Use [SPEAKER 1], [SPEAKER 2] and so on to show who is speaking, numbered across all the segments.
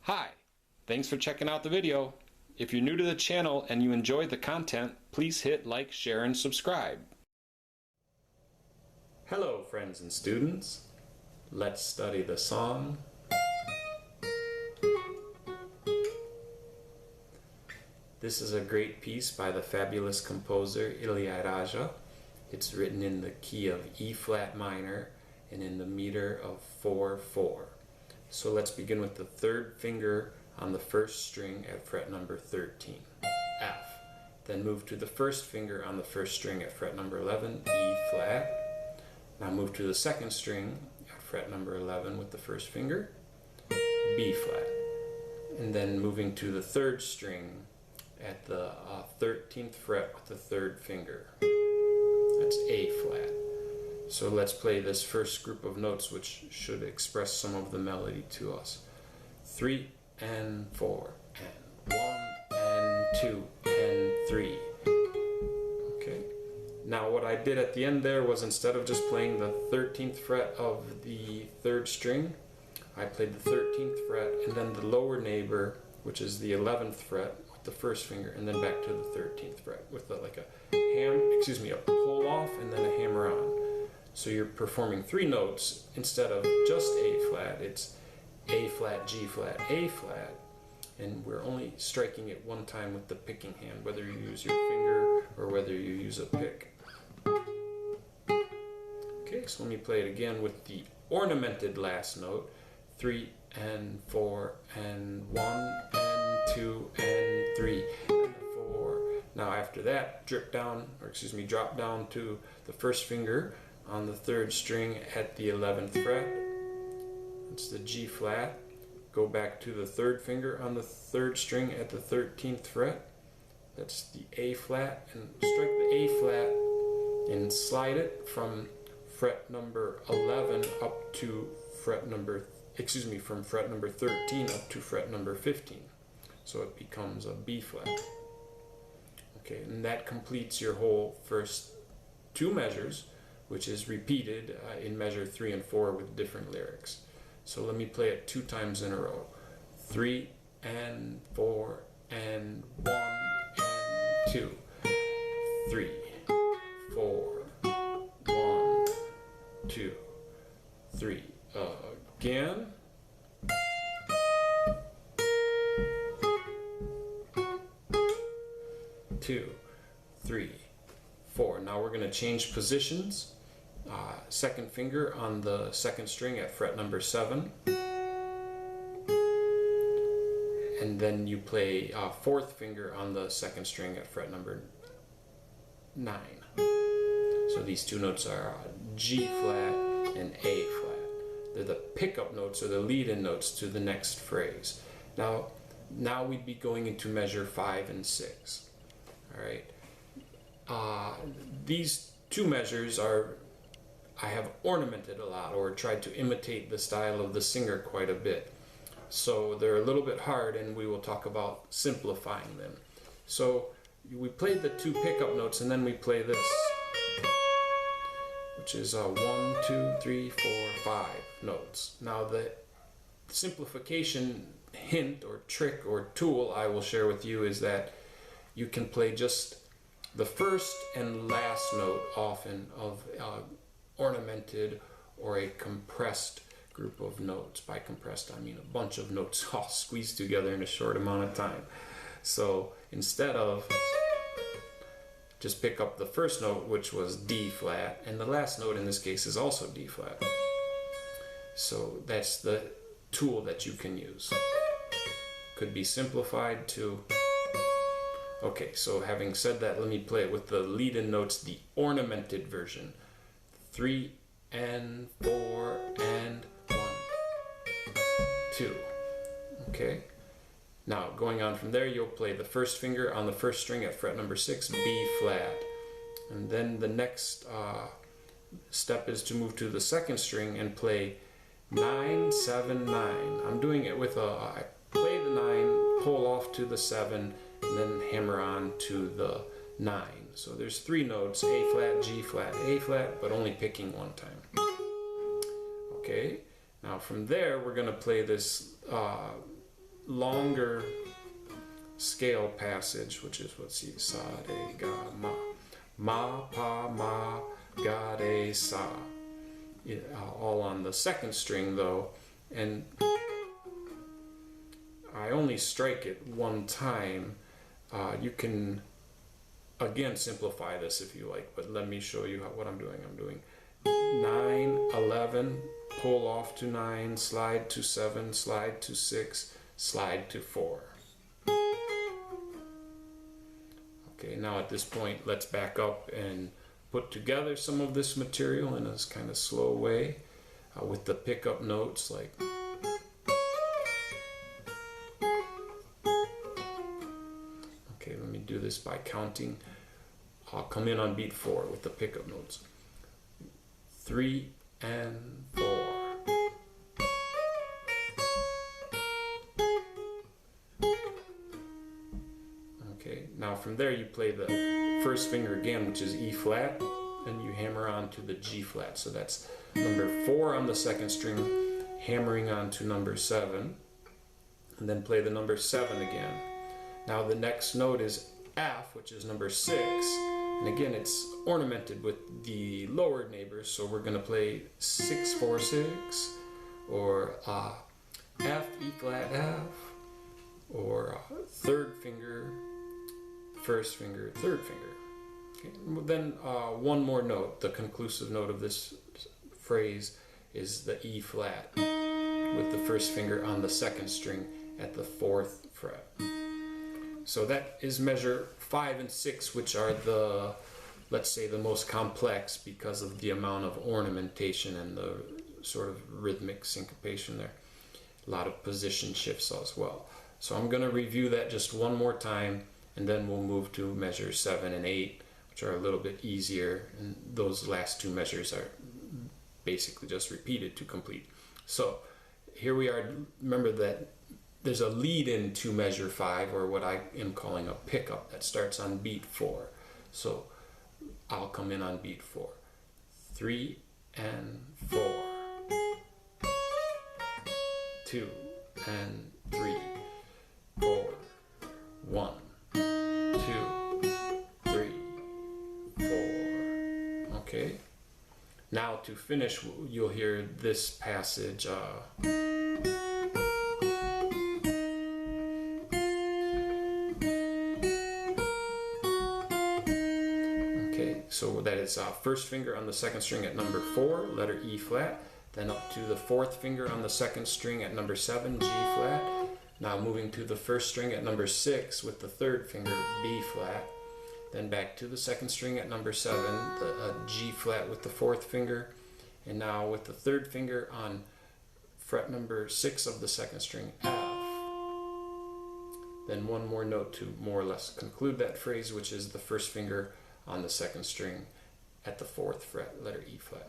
[SPEAKER 1] Hi, thanks for checking out the video. If you're new to the channel and you enjoy the content, please hit like, share, and subscribe. Hello friends and students. Let's study the song. This is a great piece by the fabulous composer Ilaiyaraaja. It's written in the key of E flat minor and in the meter of 4/4. So let's begin with the third finger on the first string at fret number 13, F. Then move to the first finger on the first string at fret number 11, E flat. Now move to the second string at fret number 11 with the first finger, B flat. And then moving to the third string at the 13th fret with the third finger. That's A flat. So let's play this first group of notes, which should express some of the melody to us. 3 and 4 and 1 and 2 and 3. Okay. Now what I did at the end there was, instead of just playing the 13th fret of the third string, I played the 13th fret and then the lower neighbor, which is the 11th fret, with the first finger, and then back to the 13th fret with a pull off and then a hammer on. So you're performing three notes instead of just A flat. It's A flat, G flat, A flat, and we're only striking it one time with the picking hand, whether you use your finger or whether you use a pick. Okay, so let me play it again with the ornamented last note. 3 and 4 and 1 and 2 and 3 and 4. Now after that, drop down to the first finger on the third string at the 11th fret. It's the G flat. Go back to the third finger on the third string at the 13th fret. That's the A flat, and strike the A flat and slide it from fret number 11 up to from fret number 13 up to fret number 15. So it becomes a B flat. Okay, and that completes your whole first two measures, which is repeated in measure 3 and 4 with different lyrics. So let me play it 2 times in a row. 3 and 4 and 1 and 2. 3, 4, 1, 2, 3. Again. Two, 3, 4. Now we're going to change positions. Second finger on the second string at fret number 7, and then you play fourth finger on the second string at fret number 9. So these two notes are G flat and A flat. They're the pickup notes or the lead-in notes to the next phrase. Now we'd be going into measure 5 and 6. All right. These two measures I have ornamented a lot, or tried to imitate the style of the singer quite a bit. So they're a little bit hard, and we will talk about simplifying them. So we played the two pickup notes, and then we play this, which is 1, 2, 3, 4, 5 notes. Now the simplification hint or trick or tool I will share with you is that you can play just the first and last note often of ornamented or a compressed group of notes. By compressed, I mean a bunch of notes all squeezed together in a short amount of time. So instead of just pick up the first note, which was D flat, and the last note in this case is also D flat. So that's the tool that you can use. Could be simplified to... Okay, so having said that, let me play it with the lead-in notes, the ornamented version. 3 and 4 and 1, 2. Okay. Now going on from there, you'll play the first finger on the first string at fret number 6, B flat. And then the next step is to move to the second string and play 9, 7, 9. I'm doing it with I play the 9, pull off to the 7, and then hammer on to the 9. So there's 3 notes, A flat, G flat, A flat, but only picking one time. Okay, now from there we're going to play this longer scale passage, which is what's see, sa, re, ga, ma. Ma, pa, ma, ga, re, sa. All on the second string though, and I only strike it one time. You can again simplify this if you like, but let me show you what I'm doing. I'm doing 9, 11, pull off to 9, slide to 7, slide to 6, slide to 4. Okay, now at this point, let's back up and put together some of this material in a kind of slow way with the pickup notes like. Okay, let me do this by counting. I'll come in on beat 4 with the pickup notes. 3 and 4. Okay, now from there you play the first finger again, which is E flat, and you hammer on to the G flat. So that's number 4 on the second string, hammering on to number 7, and then play the number 7 again. Now the next note is F, which is number 6, and again it's ornamented with the lower neighbors, so we're going to play 6, 4, 6, or F, E flat, F, or third finger, first finger, third finger. Okay. Then one more note, the conclusive note of this phrase is the E flat with the first finger on the second string at the 4th fret. So that is measure 5 and 6, which are the, let's say, the most complex because of the amount of ornamentation and the sort of rhythmic syncopation there. A lot of position shifts as well. So I'm going to review that just one more time, and then we'll move to measure 7 and 8, which are a little bit easier, and those last two measures are basically just repeated to complete. So here we are. Remember that there's a lead in to measure 5, or what I am calling a pickup, that starts on beat 4. So I'll come in on beat 4. 3 and 4. 2 and 3. 4. 1, 2, 3, 4. Okay. Now to finish, you'll hear this passage. So that is first finger on the second string at number 4, letter E flat, then up to the 4th finger on the second string at number 7, G flat. Now moving to the first string at number 6 with the 3rd finger, B flat. Then back to the second string at number 7, the G flat with the 4th finger. And now with the 3rd finger on fret number 6 of the second string, F. Then one more note to more or less conclude that phrase, which is the first finger on the second string at the 4th fret, letter E flat.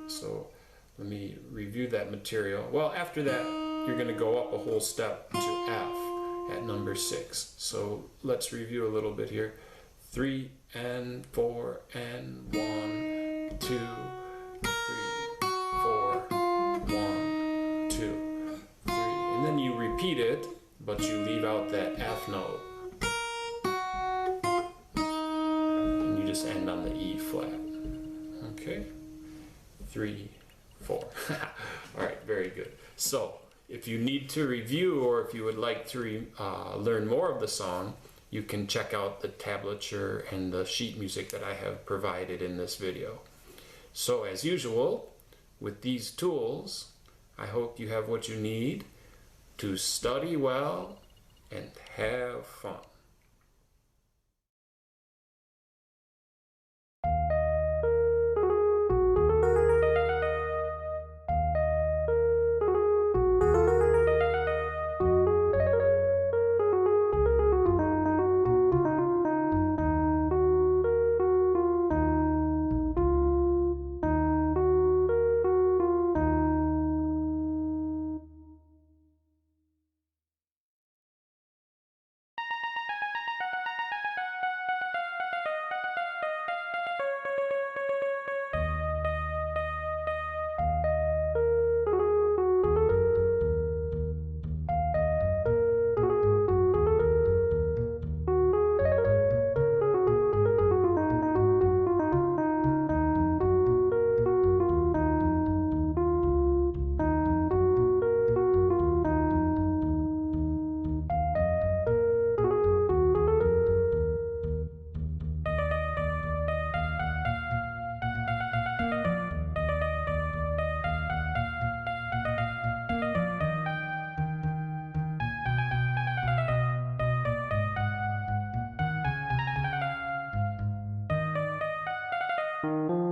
[SPEAKER 1] So let me review that material. Well, after that, you're going to go up a whole step to F at number 6. So let's review a little bit here. 3 and 4 and 1, 2, 3, 4, 1, 2, 3. And then you repeat it, but you leave out that F note. Just end on the E flat. Okay, 3, 4. All right, very good. So if you need to review, or if you would like to learn more of the song, you can check out the tablature and the sheet music that I have provided in this video. So as usual, with these tools, I hope you have what you need to study well and have fun.
[SPEAKER 2] Thank you.